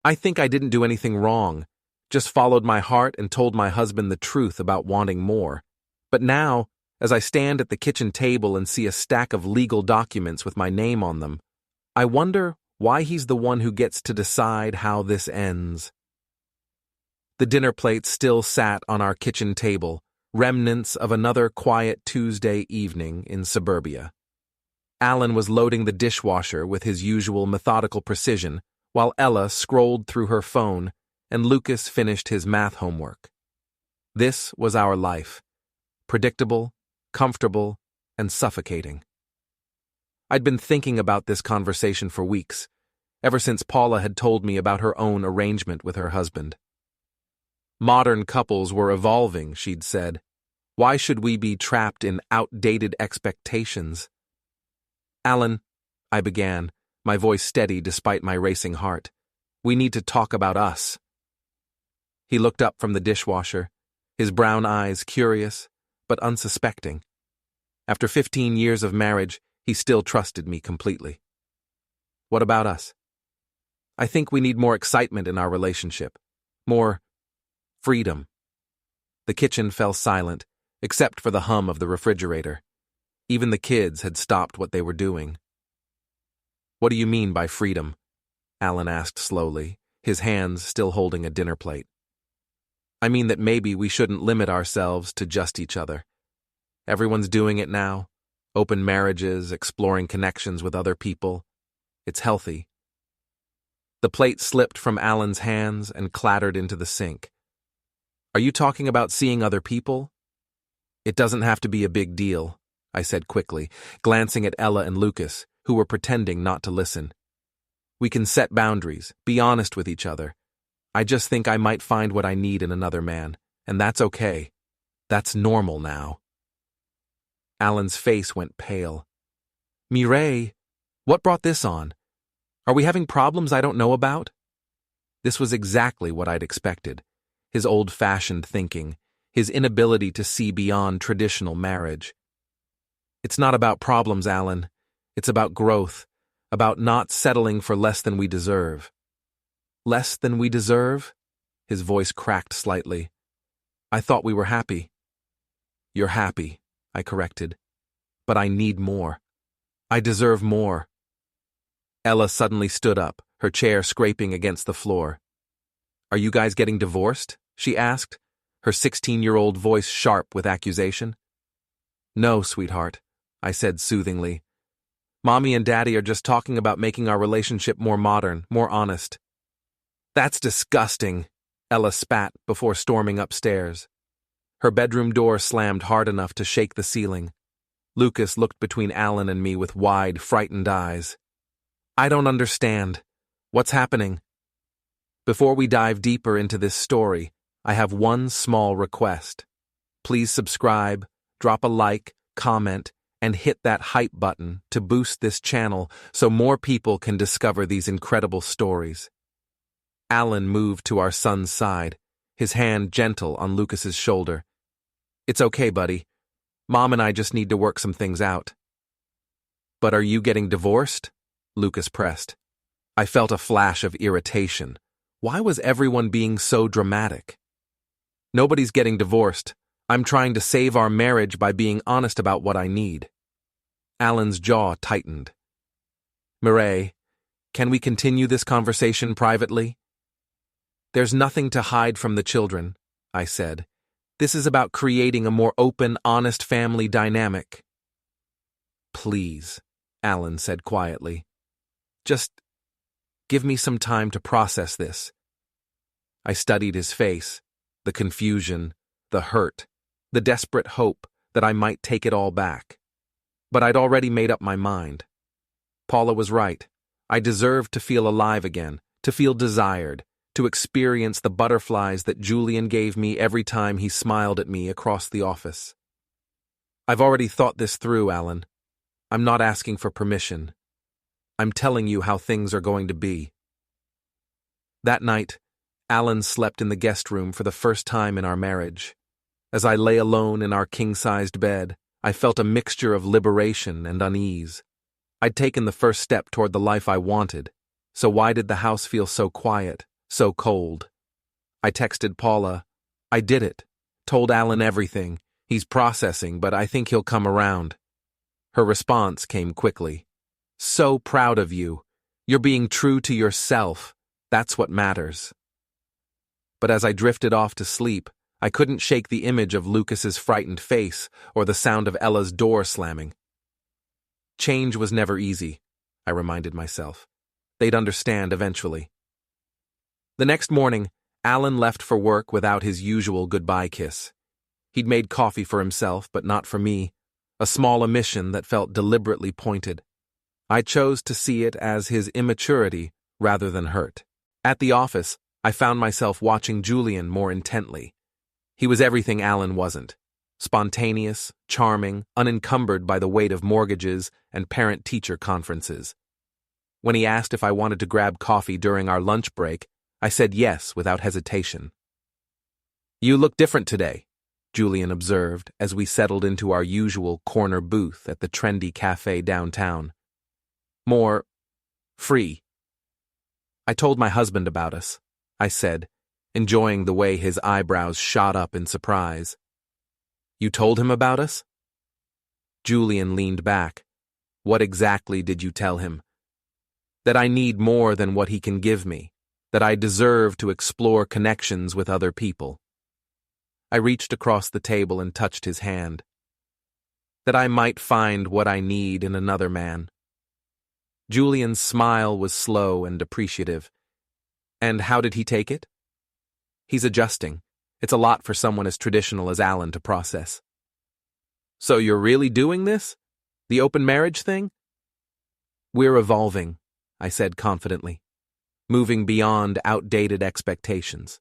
I think I didn't do anything wrong, just followed my heart and told my husband the truth about wanting more. But now, as I stand at the kitchen table and see a stack of legal documents with my name on them, I wonder why he's the one who gets to decide how this ends. The dinner plates still sat on our kitchen table, remnants of another quiet Tuesday evening in suburbia. Alan was loading the dishwasher with his usual methodical precision, while Ella scrolled through her phone and Lucas finished his math homework. This was our life. Predictable, comfortable, and suffocating. I'd been thinking about this conversation for weeks, ever since Paula had told me about her own arrangement with her husband. Modern couples were evolving, she'd said. Why should we be trapped in outdated expectations? Alan, I began, my voice steady despite my racing heart. We need to talk about us. He looked up from the dishwasher, his brown eyes curious, but unsuspecting. After 15 years of marriage, he still trusted me completely. What about us? I think we need more excitement in our relationship. More freedom. The kitchen fell silent, except for the hum of the refrigerator. Even the kids had stopped what they were doing. What do you mean by freedom? Alan asked slowly, his hands still holding a dinner plate. I mean that maybe we shouldn't limit ourselves to just each other. Everyone's doing it now. Open marriages, exploring connections with other people. It's healthy. The plate slipped from Alan's hands and clattered into the sink. Are you talking about seeing other people? It doesn't have to be a big deal, I said quickly, glancing at Ella and Lucas, who were pretending not to listen. We can set boundaries, be honest with each other. I just think I might find what I need in another man, and that's okay. That's normal now. Alan's face went pale. Mireille, what brought this on? Are we having problems I don't know about? This was exactly what I'd expected. His old-fashioned thinking, his inability to see beyond traditional marriage. It's not about problems, Alan. It's about growth, about not settling for less than we deserve. Less than we deserve? His voice cracked slightly. I thought we were happy. You're happy, I corrected. But I need more. I deserve more. Ella suddenly stood up, her chair scraping against the floor. Are you guys getting divorced? She asked, her 16-year-old voice sharp with accusation. No, sweetheart, I said soothingly. Mommy and Daddy are just talking about making our relationship more modern, more honest. That's disgusting, Ella spat before storming upstairs. Her bedroom door slammed hard enough to shake the ceiling. Lucas looked between Alan and me with wide, frightened eyes. I don't understand. What's happening? Before we dive deeper into this story, I have one small request. Please subscribe, drop a like, comment, and hit that hype button to boost this channel so more people can discover these incredible stories. Alan moved to our son's side, his hand gentle on Lucas's shoulder. It's okay, buddy. Mom and I just need to work some things out. But are you getting divorced? Lucas pressed. I felt a flash of irritation. Why was everyone being so dramatic? Nobody's getting divorced. I'm trying to save our marriage by being honest about what I need. Alan's jaw tightened. Mireille, can we continue this conversation privately? There's nothing to hide from the children, I said. This is about creating a more open, honest family dynamic. Please, Alan said quietly. Just give me some time to process this. I studied his face, the confusion, the hurt, the desperate hope that I might take it all back. But I'd already made up my mind. Paula was right. I deserved to feel alive again, to feel desired, to experience the butterflies that Julian gave me every time he smiled at me across the office. I've already thought this through, Alan. I'm not asking for permission. I'm telling you how things are going to be. That night, Alan slept in the guest room for the first time in our marriage. As I lay alone in our king-sized bed, I felt a mixture of liberation and unease. I'd taken the first step toward the life I wanted, so why did the house feel so quiet, So cold. I texted Paula. I did it. Told Alan everything. He's processing, but I think he'll come around. Her response came quickly. So proud of you. You're being true to yourself. That's what matters. But as I drifted off to sleep, I couldn't shake the image of Lucas's frightened face or the sound of Ella's door slamming. Change was never easy, I reminded myself. They'd understand eventually. The next morning, Alan left for work without his usual goodbye kiss. He'd made coffee for himself, but not for me, a small omission that felt deliberately pointed. I chose to see it as his immaturity rather than hurt. At the office, I found myself watching Julian more intently. He was everything Alan wasn't. Spontaneous, charming, unencumbered by the weight of mortgages and parent-teacher conferences. When he asked if I wanted to grab coffee during our lunch break, I said yes without hesitation. "You look different today," Julian observed as we settled into our usual corner booth at the trendy cafe downtown. "More free." "I told my husband about us," I said, enjoying the way his eyebrows shot up in surprise. "You told him about us?" Julian leaned back. "What exactly did you tell him?" "That I need more than what he can give me, that I deserve to explore connections with other people." I reached across the table and touched his hand. "That I might find what I need in another man." Julian's smile was slow and appreciative. "And how did he take it?" "He's adjusting. It's a lot for someone as traditional as Alan to process." "So you're really doing this? The open marriage thing?" "We're evolving," I said confidently, moving beyond outdated expectations.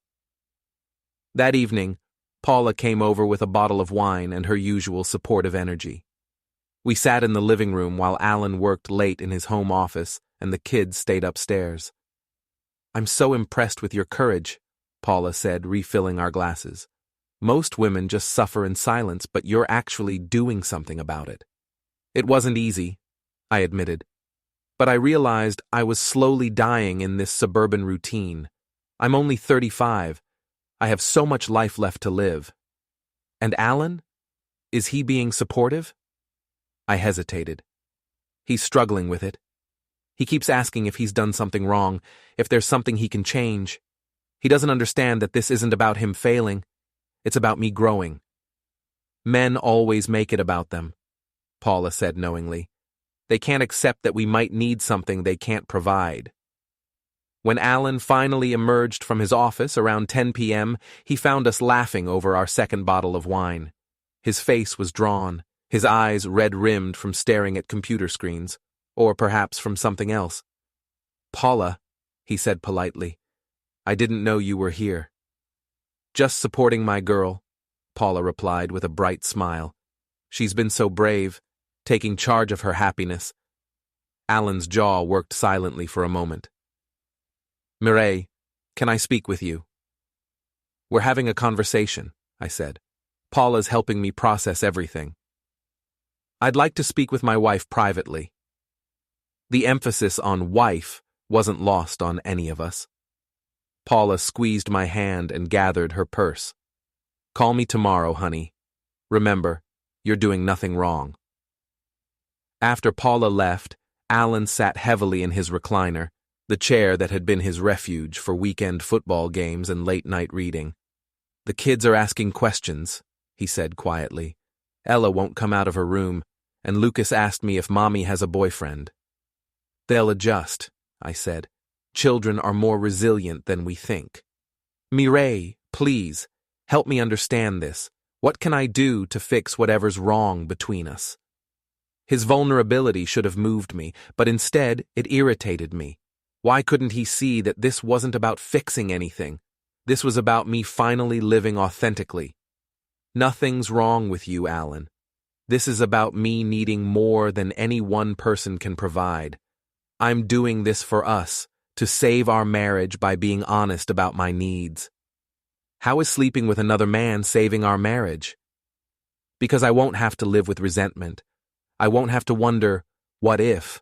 That evening, Paula came over with a bottle of wine and her usual supportive energy. We sat in the living room while Alan worked late in his home office and the kids stayed upstairs. "I'm so impressed with your courage," Paula said, refilling our glasses. "Most women just suffer in silence, but you're actually doing something about it." "It wasn't easy," I admitted. "But I realized I was slowly dying in this suburban routine. I'm only 35. I have so much life left to live." "And Alan? Is he being supportive?" I hesitated. "He's struggling with it. He keeps asking if he's done something wrong, if there's something he can change. He doesn't understand that this isn't about him failing. It's about me growing." "Men always make it about them," Paula said knowingly. "They can't accept that we might need something they can't provide." When Alan finally emerged from his office around 10 p.m., he found us laughing over our second bottle of wine. His face was drawn, his eyes red-rimmed from staring at computer screens, or perhaps from something else. "Paula," he said politely, "I didn't know you were here." "Just supporting my girl," Paula replied with a bright smile. "She's been so brave, taking charge of her happiness." Alan's jaw worked silently for a moment. "Mireille, can I speak with you?" "We're having a conversation," I said. "Paula's helping me process everything." "I'd like to speak with my wife privately." The emphasis on wife wasn't lost on any of us. Paula squeezed my hand and gathered her purse. "Call me tomorrow, honey. Remember, you're doing nothing wrong." After Paula left, Alan sat heavily in his recliner, the chair that had been his refuge for weekend football games and late-night reading. "The kids are asking questions," he said quietly. "Ella won't come out of her room, and Lucas asked me if Mommy has a boyfriend." "They'll adjust," I said. "Children are more resilient than we think." "Mireille, please, help me understand this. What can I do to fix whatever's wrong between us?" His vulnerability should have moved me, but instead it irritated me. Why couldn't he see that this wasn't about fixing anything? This was about me finally living authentically. "Nothing's wrong with you, Alan. This is about me needing more than any one person can provide. I'm doing this for us, to save our marriage by being honest about my needs." "How is sleeping with another man saving our marriage?" "Because I won't have to live with resentment. I won't have to wonder, what if?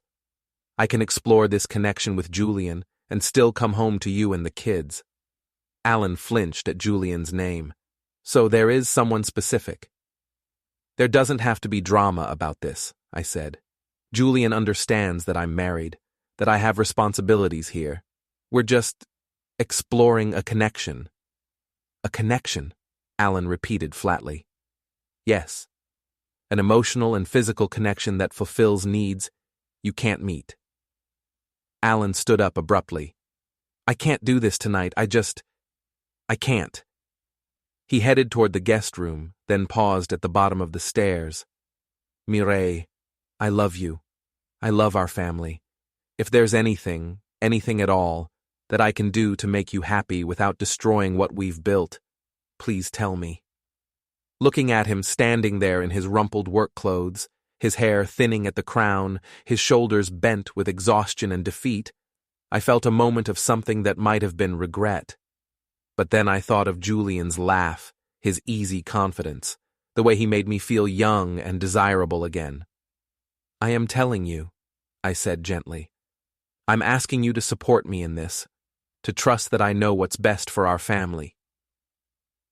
I can explore this connection with Julian, and still come home to you and the kids. Alan flinched at Julian's name. So there is someone specific. There doesn't have to be drama about this, I said. Julian understands that I'm married, that I have responsibilities here. We're just exploring a connection. A connection, Alan repeated flatly. Yes. An emotional and physical connection that fulfills needs you can't meet. Alan stood up abruptly. I can't do this tonight, I can't. He headed toward the guest room, then paused at the bottom of the stairs. Mireille, I love you. I love our family. If there's anything at all, that I can do to make you happy without destroying what we've built, please tell me. Looking at him standing there in his rumpled work clothes, his hair thinning at the crown, his shoulders bent with exhaustion and defeat, I felt a moment of something that might have been regret. But then I thought of Julian's laugh, his easy confidence, the way he made me feel young and desirable again. I am telling you, I said gently. I'm asking you to support me in this, to trust that I know what's best for our family.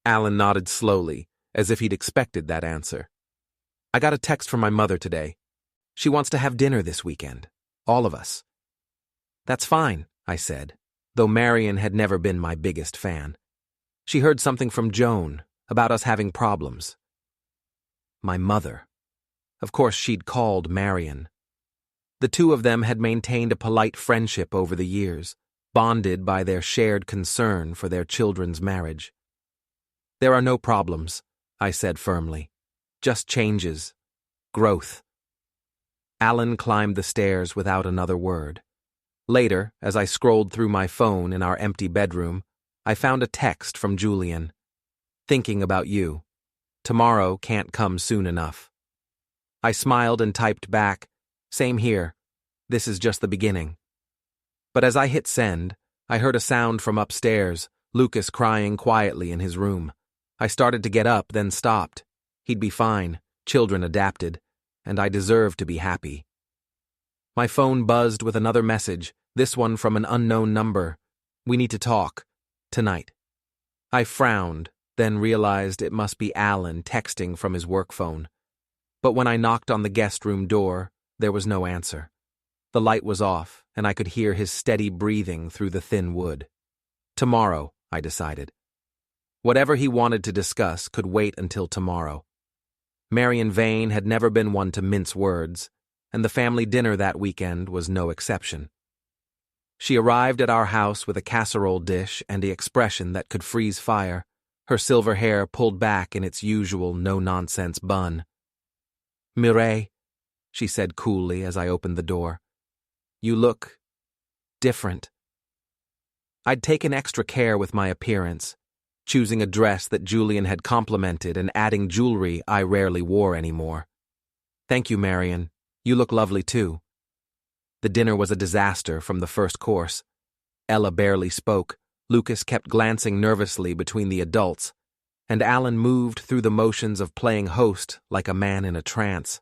Alan nodded slowly, as if he'd expected that answer. I got a text from my mother today. She wants to have dinner this weekend. All of us. That's fine, I said, though Marion had never been my biggest fan. She heard something from Joan about us having problems. My mother. Of course, she'd called Marion. The two of them had maintained a polite friendship over the years, bonded by their shared concern for their children's marriage. There are no problems, I said firmly. Just changes. Growth. Alan climbed the stairs without another word. Later, as I scrolled through my phone in our empty bedroom, I found a text from Julian. Thinking about you. Tomorrow can't come soon enough. I smiled and typed back, same here. This is just the beginning. But as I hit send, I heard a sound from upstairs, Lucas crying quietly in his room. I started to get up, then stopped. He'd be fine, children adapted, and I deserved to be happy. My phone buzzed with another message, this one from an unknown number. We need to talk. Tonight. I frowned, then realized it must be Alan texting from his work phone. But when I knocked on the guest room door, there was no answer. The light was off, and I could hear his steady breathing through the thin wood. Tomorrow, I decided. Whatever he wanted to discuss could wait until tomorrow. Marion Vane had never been one to mince words, and the family dinner that weekend was no exception. She arrived at our house with a casserole dish and the expression that could freeze fire, her silver hair pulled back in its usual no-nonsense bun. Mireille, she said coolly as I opened the door. You look different. I'd taken extra care with my appearance, choosing a dress that Julian had complimented and adding jewelry I rarely wore anymore. Thank you, Marion. You look lovely too. The dinner was a disaster from the first course. Ella barely spoke, Lucas kept glancing nervously between the adults, and Alan moved through the motions of playing host like a man in a trance.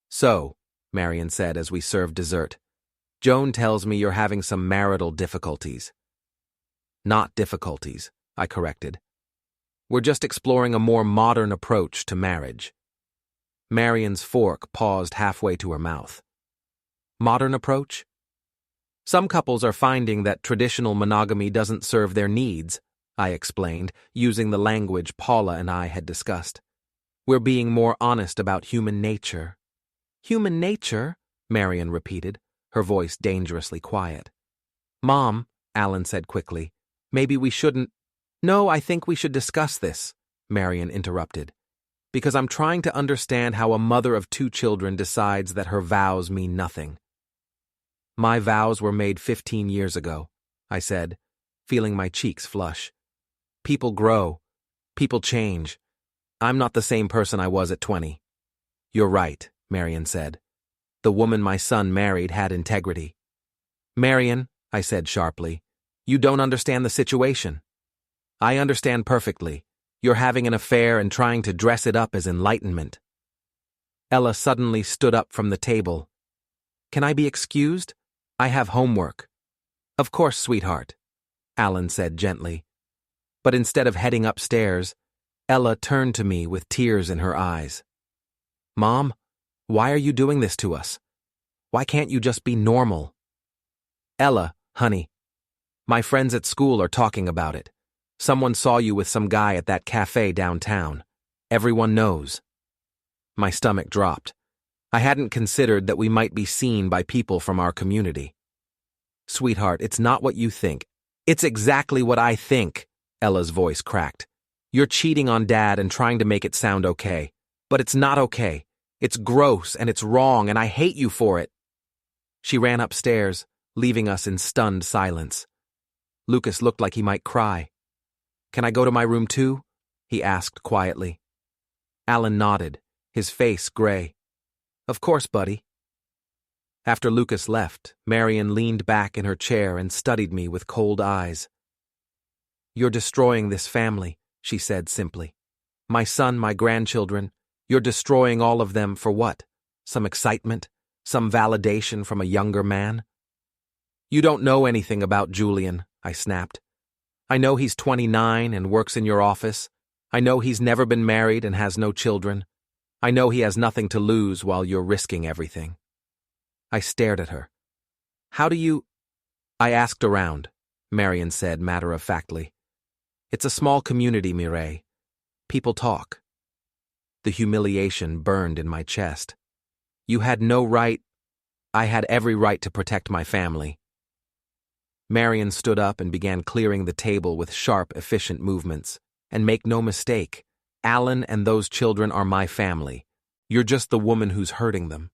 So, Marion said as we served dessert, Joan tells me you're having some marital difficulties. Not difficulties, I corrected. We're just exploring a more modern approach to marriage. Marion's fork paused halfway to her mouth. Modern approach? Some couples are finding that traditional monogamy doesn't serve their needs, I explained, using the language Paula and I had discussed. We're being more honest about human nature. Human nature? Marion repeated, her voice dangerously quiet. Mom, Alan said quickly, maybe we shouldn't— No, I think we should discuss this, Marion interrupted, because I'm trying to understand how a mother of 2 children decides that her vows mean nothing. My vows were made 15 years ago, I said, feeling my cheeks flush. People grow. People change. I'm not the same person I was at 20. You're right, Marion said. The woman my son married had integrity. Marion, I said sharply, you don't understand the situation. I understand perfectly. You're having an affair and trying to dress it up as enlightenment. Ella suddenly stood up from the table. Can I be excused? I have homework. Of course, sweetheart, Alan said gently. But instead of heading upstairs, Ella turned to me with tears in her eyes. Mom, why are you doing this to us? Why can't you just be normal? Ella, honey, my friends at school are talking about it. Someone saw you with some guy at that cafe downtown. Everyone knows. My stomach dropped. I hadn't considered that we might be seen by people from our community. Sweetheart, it's not what you think. It's exactly what I think, Ella's voice cracked. You're cheating on Dad and trying to make it sound okay. But it's not okay. It's gross and it's wrong and I hate you for it. She ran upstairs, leaving us in stunned silence. Lucas looked like he might cry. Can I go to my room too? He asked quietly. Alan nodded, his face gray. Of course, buddy. After Lucas left, Marion leaned back in her chair and studied me with cold eyes. You're destroying this family, she said simply. My son, my grandchildren, you're destroying all of them for what? Some excitement? Some validation from a younger man? You don't know anything about Julian, I snapped. I know he's 29 and works in your office. I know he's never been married and has no children. I know he has nothing to lose while you're risking everything. I stared at her. How do you... I asked around, Marion said matter-of-factly. It's a small community, Mireille. People talk. The humiliation burned in my chest. You had no right... I had every right to protect my family. Marion stood up and began clearing the table with sharp, efficient movements. And make no mistake, Alan and those children are my family. You're just the woman who's hurting them.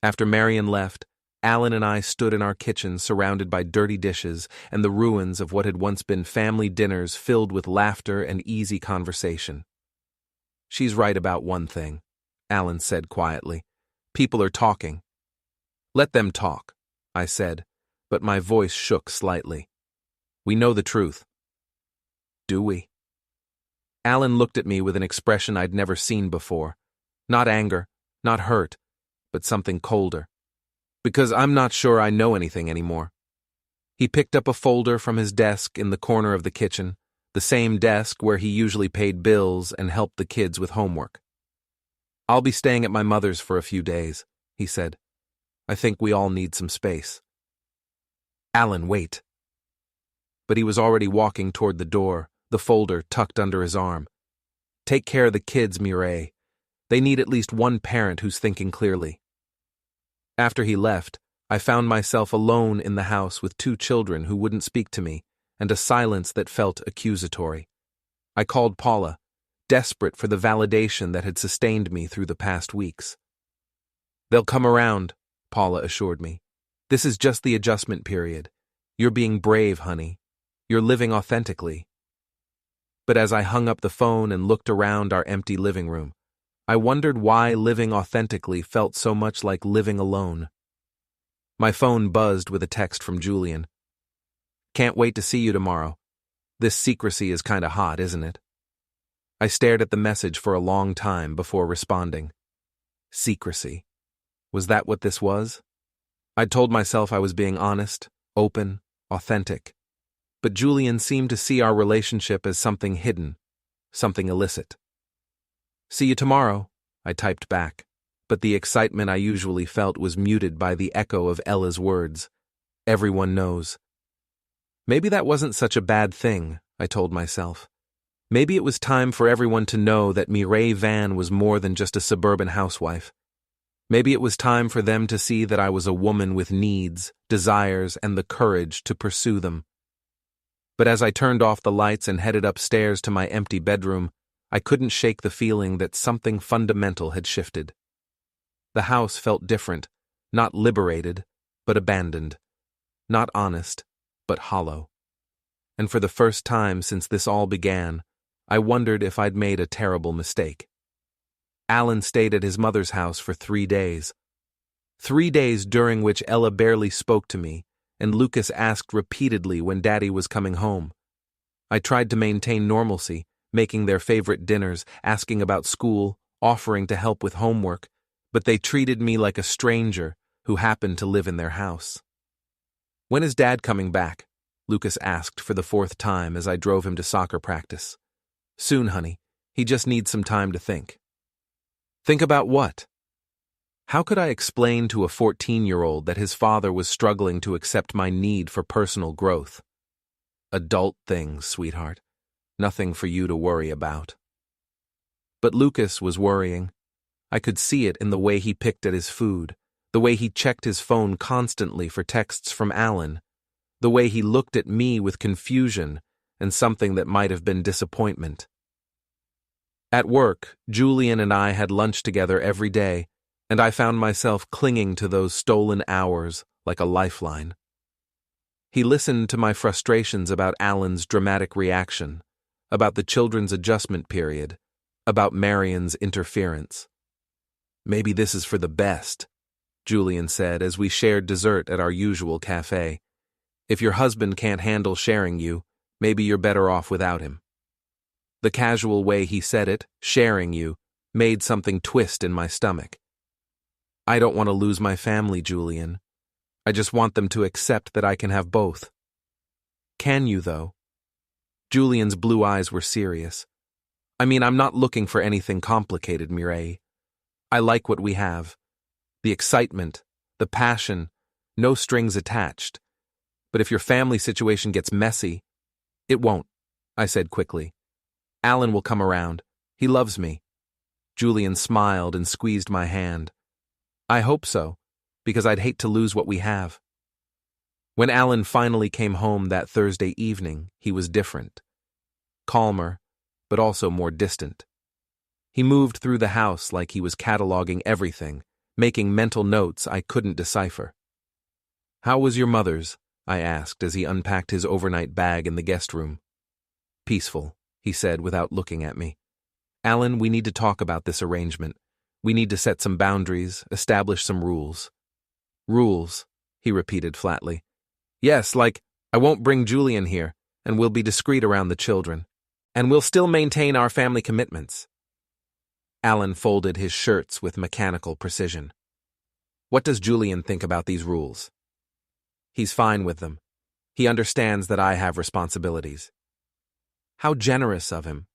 After Marion left, Alan and I stood in our kitchen surrounded by dirty dishes and the ruins of what had once been family dinners filled with laughter and easy conversation. She's right about one thing, Alan said quietly. People are talking. Let them talk, I said, but my voice shook slightly. We know the truth. Do we? Alan looked at me with an expression I'd never seen before. Not anger, not hurt, but something colder. Because I'm not sure I know anything anymore. He picked up a folder from his desk in the corner of the kitchen, the same desk where he usually paid bills and helped the kids with homework. I'll be staying at my mother's for a few days, he said. I think we all need some space. Alan, wait. But he was already walking toward the door, the folder tucked under his arm. Take care of the kids, Mireille. They need at least one parent who's thinking clearly. After he left, I found myself alone in the house with two children who wouldn't speak to me, and a silence that felt accusatory. I called Paula, desperate for the validation that had sustained me through the past weeks. They'll come around, Paula assured me. This is just the adjustment period. You're being brave, honey. You're living authentically. But as I hung up the phone and looked around our empty living room, I wondered why living authentically felt so much like living alone. My phone buzzed with a text from Julian. Can't wait to see you tomorrow. This secrecy is kinda hot, isn't it? I stared at the message for a long time before responding. Secrecy. Was that what this was? I'd told myself I was being honest, open, authentic. But Julian seemed to see our relationship as something hidden, something illicit. See you tomorrow, I typed back, but the excitement I usually felt was muted by the echo of Ella's words. Everyone knows. Maybe that wasn't such a bad thing, I told myself. Maybe it was time for everyone to know that Mireille Van was more than just a suburban housewife. Maybe it was time for them to see that I was a woman with needs, desires, and the courage to pursue them. But as I turned off the lights and headed upstairs to my empty bedroom, I couldn't shake the feeling that something fundamental had shifted. The house felt different, not liberated, but abandoned. Not honest, but hollow. And for the first time since this all began, I wondered if I'd made a terrible mistake. Alan stayed at his mother's house for 3 days. 3 days during which Ella barely spoke to me, and Lucas asked repeatedly when Daddy was coming home. I tried to maintain normalcy, making their favorite dinners, asking about school, offering to help with homework, but they treated me like a stranger who happened to live in their house. When is Dad coming back? Lucas asked for the fourth time as I drove him to soccer practice. Soon, honey. He just needs some time to think. Think about what? How could I explain to a 14-year-old that his father was struggling to accept my need for personal growth? Adult things, sweetheart. Nothing for you to worry about. But Lucas was worrying. I could see it in the way he picked at his food, the way he checked his phone constantly for texts from Alan, the way he looked at me with confusion and something that might have been disappointment. At work, Julian and I had lunch together every day, and I found myself clinging to those stolen hours like a lifeline. He listened to my frustrations about Alan's dramatic reaction, about the children's adjustment period, about Marion's interference. Maybe this is for the best, Julian said as we shared dessert at our usual cafe. If your husband can't handle sharing you, maybe you're better off without him. The casual way he said it, sharing you, made something twist in my stomach. I don't want to lose my family, Julian. I just want them to accept that I can have both. Can you, though? Julian's blue eyes were serious. I mean, I'm not looking for anything complicated, Mireille. I like what we have. The excitement, the passion, no strings attached. But if your family situation gets messy, it won't, I said quickly. Alan will come around. He loves me. Julian smiled and squeezed my hand. I hope so, because I'd hate to lose what we have. When Alan finally came home that Thursday evening, he was different. Calmer, but also more distant. He moved through the house like he was cataloging everything, making mental notes I couldn't decipher. How was your mother's? I asked as he unpacked his overnight bag in the guest room. Peaceful, he said without looking at me. Alan, we need to talk about this arrangement. We need to set some boundaries, establish some rules. Rules, he repeated flatly. Yes, like, I won't bring Julian here, and we'll be discreet around the children. And we'll still maintain our family commitments. Alan folded his shirts with mechanical precision. What does Julian think about these rules? He's fine with them. He understands that I have responsibilities. How generous of him.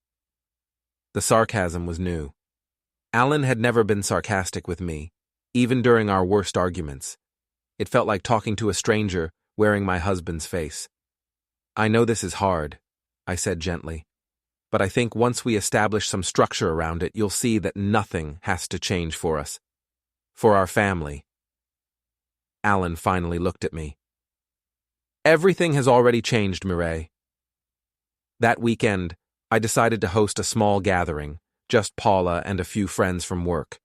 The sarcasm was new. Alan had never been sarcastic with me, even during our worst arguments. It felt like talking to a stranger wearing my husband's face. I know this is hard, I said gently, but I think once we establish some structure around it, you'll see that nothing has to change for us. For our family. Alan finally looked at me. Everything has already changed, Mireille. That weekend, I decided to host a small gathering, just Paula and a few friends from work.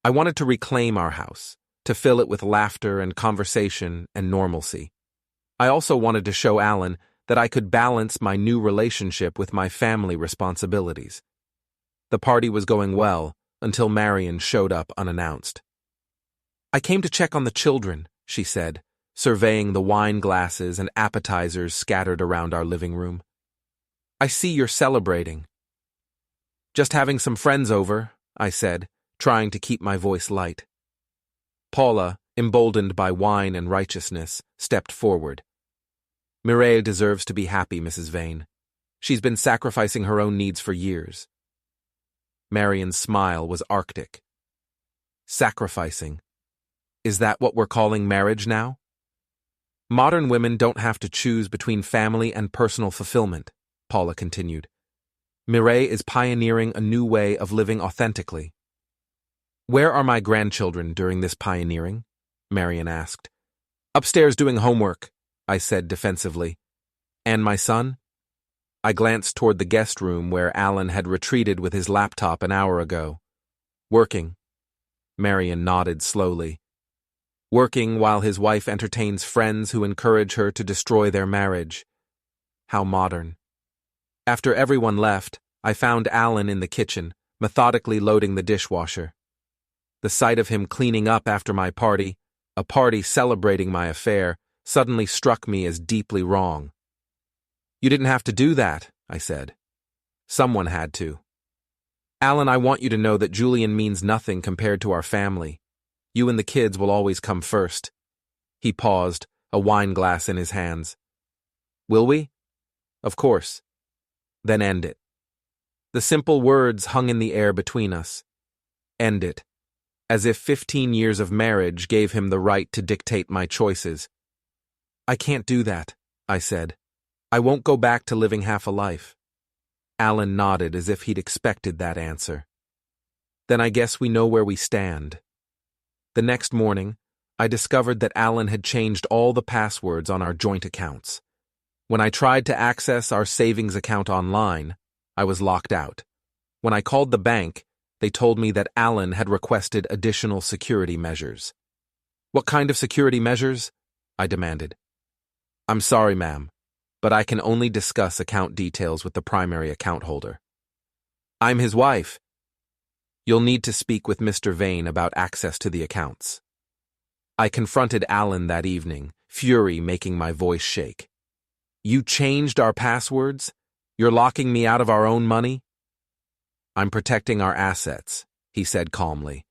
I wanted to reclaim our house, to fill it with laughter and conversation and normalcy. I also wanted to show Alan that I could balance my new relationship with my family responsibilities. The party was going well until Marion showed up unannounced. I came to check on the children, she said, surveying the wine glasses and appetizers scattered around our living room. I see you're celebrating. Just having some friends over, I said, trying to keep my voice light. Paula, emboldened by wine and righteousness, stepped forward. Mireille deserves to be happy, Mrs. Vane. She's been sacrificing her own needs for years. Marion's smile was arctic. Sacrificing. Is that what we're calling marriage now? Modern women don't have to choose between family and personal fulfillment, Paula continued. Mireille is pioneering a new way of living authentically. Where are my grandchildren during this pioneering? Marion asked. Upstairs doing homework, I said defensively. And my son? I glanced toward the guest room where Alan had retreated with his laptop an hour ago. Working. Marion nodded slowly. Working while his wife entertains friends who encourage her to destroy their marriage. How modern. After everyone left, I found Alan in the kitchen, methodically loading the dishwasher. The sight of him cleaning up after my party, a party celebrating my affair, suddenly struck me as deeply wrong. You didn't have to do that, I said. Someone had to. Alan, I want you to know that Julian means nothing compared to our family. You and the kids will always come first. He paused, a wine glass in his hands. Will we? Of course. Then end it. The simple words hung in the air between us. End it. As if 15 years of marriage gave him the right to dictate my choices. I can't do that, I said. I won't go back to living half a life. Alan nodded as if he'd expected that answer. Then I guess we know where we stand. The next morning, I discovered that Alan had changed all the passwords on our joint accounts. When I tried to access our savings account online, I was locked out. When I called the bank, they told me that Alan had requested additional security measures. What kind of security measures? I demanded. I'm sorry, ma'am, but I can only discuss account details with the primary account holder. I'm his wife. You'll need to speak with Mr. Vane about access to the accounts. I confronted Alan that evening, fury making my voice shake. You changed our passwords? You're locking me out of our own money? I'm protecting our assets, he said calmly,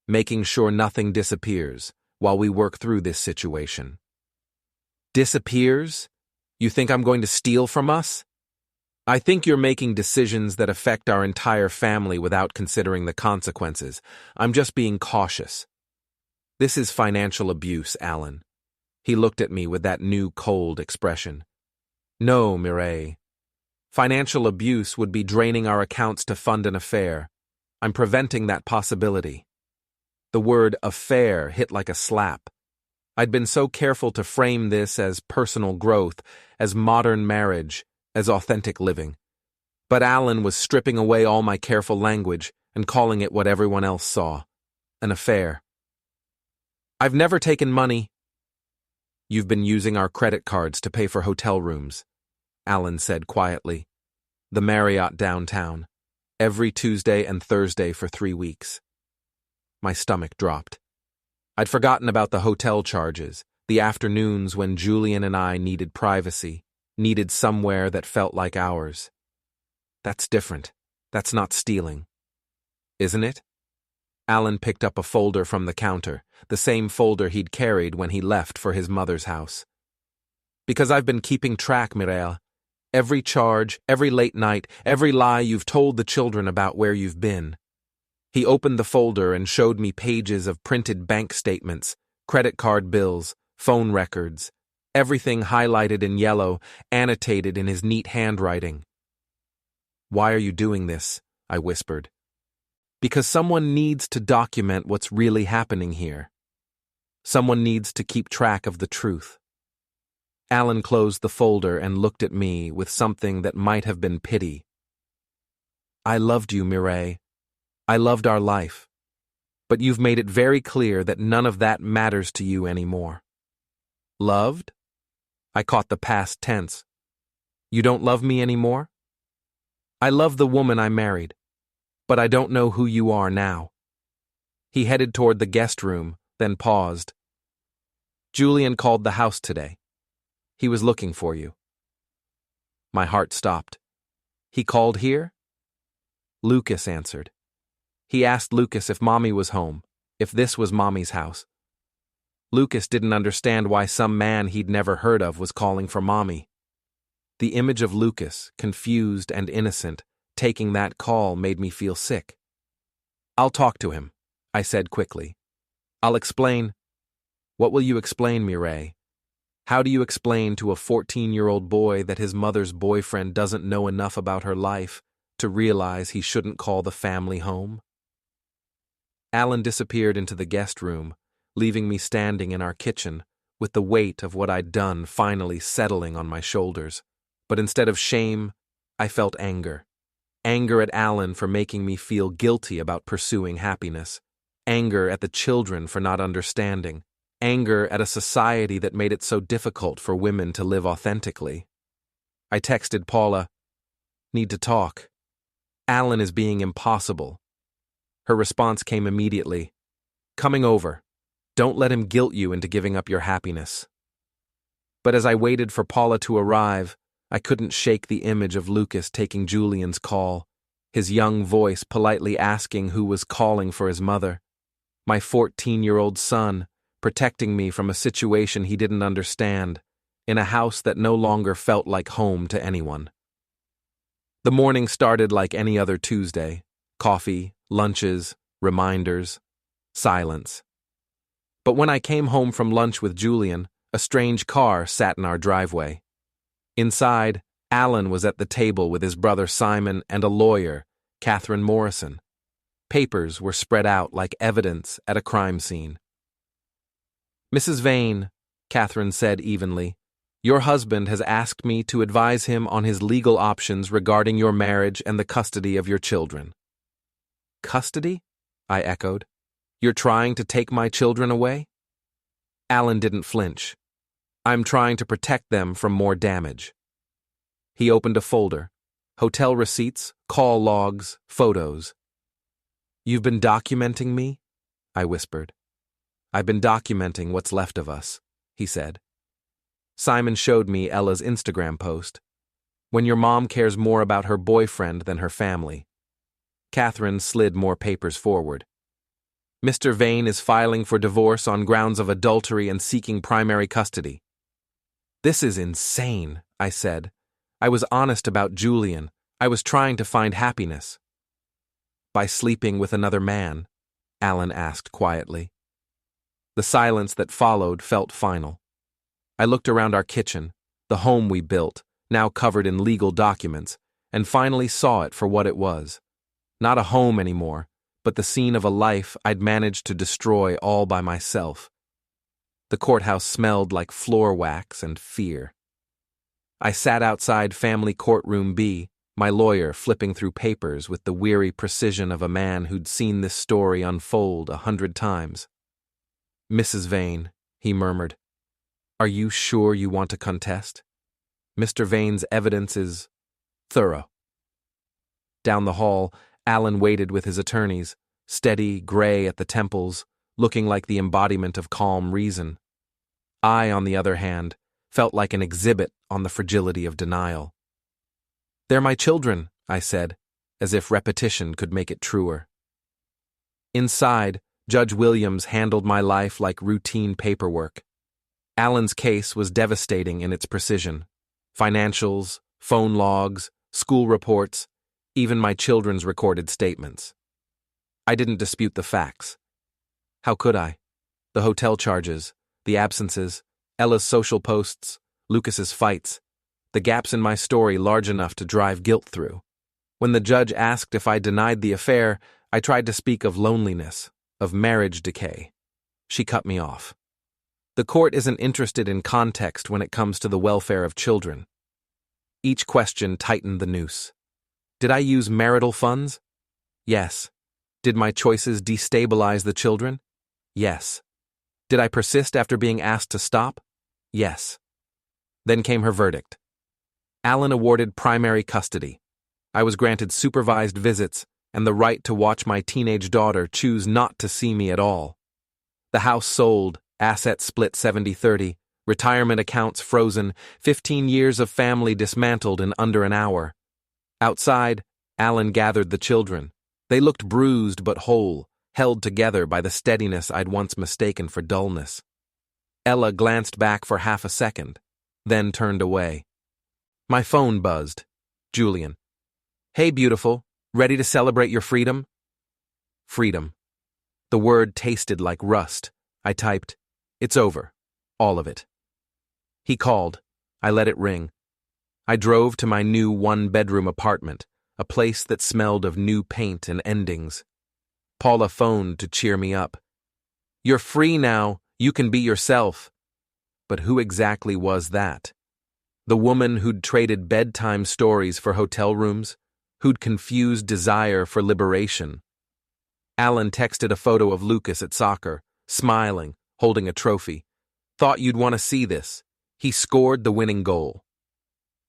making sure nothing disappears while we work through this situation. Disappears? You think I'm going to steal from us? I think you're making decisions that affect our entire family without considering the consequences. I'm just being cautious. This is financial abuse, Alan. He looked at me with that new cold expression. No, Mireille. Financial abuse would be draining our accounts to fund an affair. I'm preventing that possibility. The word affair hit like a slap. I'd been so careful to frame this as personal growth, as modern marriage, as authentic living. But Alan was stripping away all my careful language and calling it what everyone else saw, an affair. I've never taken money. You've been using our credit cards to pay for hotel rooms, Alan said quietly. The Marriott downtown, every Tuesday and Thursday for 3 weeks. My stomach dropped. I'd forgotten about the hotel charges, the afternoons when Julian and I needed privacy, needed somewhere that felt like ours. That's different. That's not stealing. Isn't it? Alan picked up a folder from the counter, the same folder he'd carried when he left for his mother's house. Because I've been keeping track, Mireille. Every charge, every late night, every lie you've told the children about where you've been. He opened the folder and showed me pages of printed bank statements, credit card bills, phone records, everything highlighted in yellow, annotated in his neat handwriting. Why are you doing this? I whispered. Because someone needs to document what's really happening here. Someone needs to keep track of the truth. Alan closed the folder and looked at me with something that might have been pity. I loved you, Mireille. I loved our life. But you've made it very clear that none of that matters to you anymore. Loved? I caught the past tense. You don't love me anymore? I love the woman I married, but I don't know who you are now. He headed toward the guest room, then paused. Julian called the house today. He was looking for you. My heart stopped. He called here? Lucas answered. He asked Lucas if Mommy was home, if this was Mommy's house. Lucas didn't understand why some man he'd never heard of was calling for Mommy. The image of Lucas, confused and innocent, taking that call made me feel sick. I'll talk to him, I said quickly. I'll explain. What will you explain, Mireille? How do you explain to a 14-year-old boy that his mother's boyfriend doesn't know enough about her life to realize he shouldn't call the family home? Alan disappeared into the guest room, leaving me standing in our kitchen, with the weight of what I'd done finally settling on my shoulders. But instead of shame, I felt anger. Anger at Alan for making me feel guilty about pursuing happiness. Anger at the children for not understanding. Anger at a society that made it so difficult for women to live authentically. I texted Paula, "Need to talk. Alan is being impossible." Her response came immediately, "Coming over. Don't let him guilt you into giving up your happiness." But as I waited for Paula to arrive, I couldn't shake the image of Lucas taking Julian's call, his young voice politely asking who was calling for his mother. My 14-year-old son, protecting me from a situation he didn't understand, in a house that no longer felt like home to anyone. The morning started like any other Tuesday: coffee, lunches, reminders, silence. But when I came home from lunch with Julian, a strange car sat in our driveway. Inside, Alan was at the table with his brother Simon and a lawyer, Catherine Morrison. Papers were spread out like evidence at a crime scene. "Mrs. Vane," Catherine said evenly, "your husband has asked me to advise him on his legal options regarding your marriage and the custody of your children." "Custody?" I echoed. "You're trying to take my children away?" Alan didn't flinch. "I'm trying to protect them from more damage." He opened a folder. Hotel receipts, call logs, photos. "You've been documenting me?" I whispered. "I've been documenting what's left of us," he said. Simon showed me Ella's Instagram post. "When your mom cares more about her boyfriend than her family." Catherine slid more papers forward. "Mr. Vane is filing for divorce on grounds of adultery and seeking primary custody." "This is insane," I said. "I was honest about Julian. I was trying to find happiness." "By sleeping with another man?" Alan asked quietly. The silence that followed felt final. I looked around our kitchen, the home we built, now covered in legal documents, and finally saw it for what it was. Not a home anymore, but the scene of a life I'd managed to destroy all by myself. The courthouse smelled like floor wax and fear. I sat outside Family Courtroom B, my lawyer flipping through papers with the weary precision of a man who'd seen this story unfold 100 times. "Mrs. Vane," he murmured, "are you sure you want to contest? Mr. Vane's evidence is thorough." Down the hall, Alan waited with his attorneys, steady, gray at the temples, looking like the embodiment of calm reason. I, on the other hand, felt like an exhibit on the fragility of denial. "They're my children," I said, as if repetition could make it truer. Inside, Judge Williams handled my life like routine paperwork. Alan's case was devastating in its precision. Financials, phone logs, school reports, even my children's recorded statements. I didn't dispute the facts. How could I? The hotel charges, the absences, Ella's social posts, Lucas's fights, the gaps in my story large enough to drive guilt through. When the judge asked if I denied the affair, I tried to speak of loneliness, of marriage decay. She cut me off. "The court isn't interested in context when it comes to the welfare of children." Each question tightened the noose. Did I use marital funds? Yes. Did my choices destabilize the children? Yes. Did I persist after being asked to stop? Yes. Then came her verdict. Alan awarded primary custody. I was granted supervised visits and the right to watch my teenage daughter choose not to see me at all. The house sold, assets split 70-30, retirement accounts frozen, 15 years of family dismantled in under an hour. Outside, Alan gathered the children. They looked bruised but whole, held together by the steadiness I'd once mistaken for dullness. Ella glanced back for half a second, then turned away. My phone buzzed. Julian. "Hey, beautiful. Ready to celebrate your freedom?" Freedom. The word tasted like rust. I typed, "It's over. All of it." He called. I let it ring. I drove to my new one-bedroom apartment, a place that smelled of new paint and endings. Paula phoned to cheer me up. "You're free now. You can be yourself." But who exactly was that? The woman who'd traded bedtime stories for hotel rooms? Who'd confused desire for liberation? Alan texted a photo of Lucas at soccer, smiling, holding a trophy. "Thought you'd want to see this. He scored the winning goal."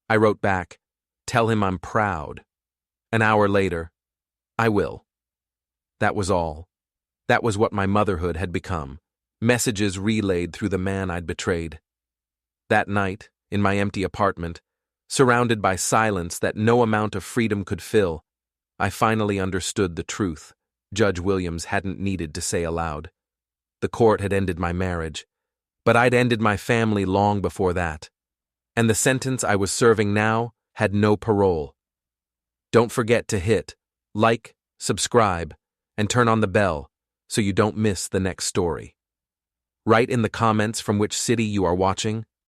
I wrote back, "Tell him I'm proud." An hour later, "I will." That was all. That was what my motherhood had become. Messages relayed through the man I'd betrayed. That night, in my empty apartment, surrounded by silence that no amount of freedom could fill, I finally understood the truth Judge Williams hadn't needed to say aloud. The court had ended my marriage, but I'd ended my family long before that. And the sentence I was serving now had no parole. Don't forget to hit like, subscribe, and turn on the bell so you don't miss the next story. Write in the comments from which city you are watching,